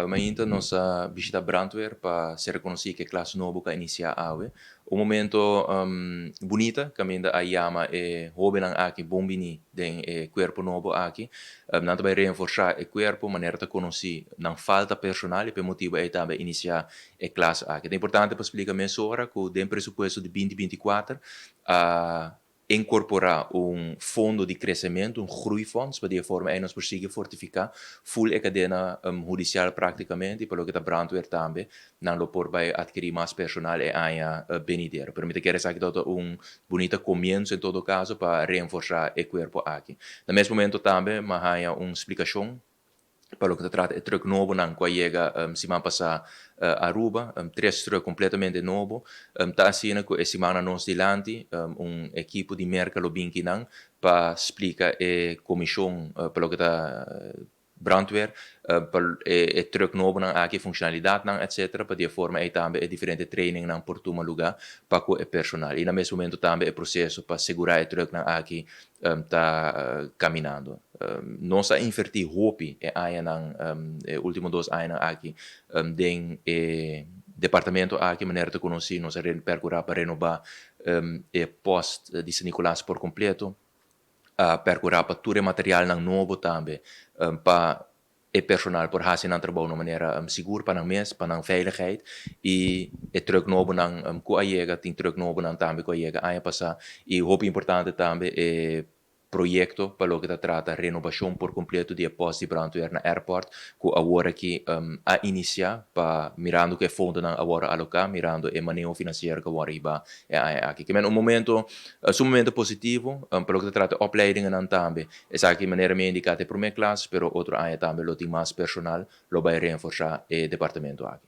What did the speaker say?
Mainda nossa visita brandweer para se reconhecer que classe novo que inicia awe. O momento bonita que ainda a yama é jovem aqui bombini den corpo novo aqui. Nanto vai reforçar o corpo, maneira de conhecer não falta personal e per motivo é também iniciar a classe aqui. É importante para explicar mesora que den pressuposto de 2024 a incorporar fundo de crescimento, groeifonds, para de forma aí nós conseguimos fortificar full a cadena judicial praticamente, pelo que está brandweer também, não por vai adquirir mais personal e ainda benidero. Permite que essa aqui todo bonito começo em todo caso para reforçar o corpo aqui. No mesmo momento também, mas há uma explicação para o que se trata de truck novo não que chega semana passada Aruba, três truck completamente novo, está assim que semana nós dilante equipe de mercado binki não para explicar a comissão para o que está brandweer, truck novo não aqui funcionalidade não etc para de forma aí também diferente training não por toma lugar para o personal e no mesmo momento também o processo para segurar o truck não aqui está caminhando. Nós invertir hopi e aí não último dois anos aqui den departamento aqui maneira de conhecer nós percorrer para renovar e post de San Nicolás por completo percorrer para tudo material não novo também para e personal por fazer não trabalho de maneira segura para não mês para não veiligheid e truck novo não com a chega tem truck novo não também com a chega aí passar e o importante também é projeto para o que trata renovação por completo de posto de brandweer na airport que agora que a iniciar para mirando que fundo não agora alocar mirando e manejo financeiro que agora iba aqui que é um momento sumamente positivo para o que trata opleidingen não também essa aqui maneira me indicada para minha classe pero outro aí também lo tem mais personal lo vai reforçar o departamento aqui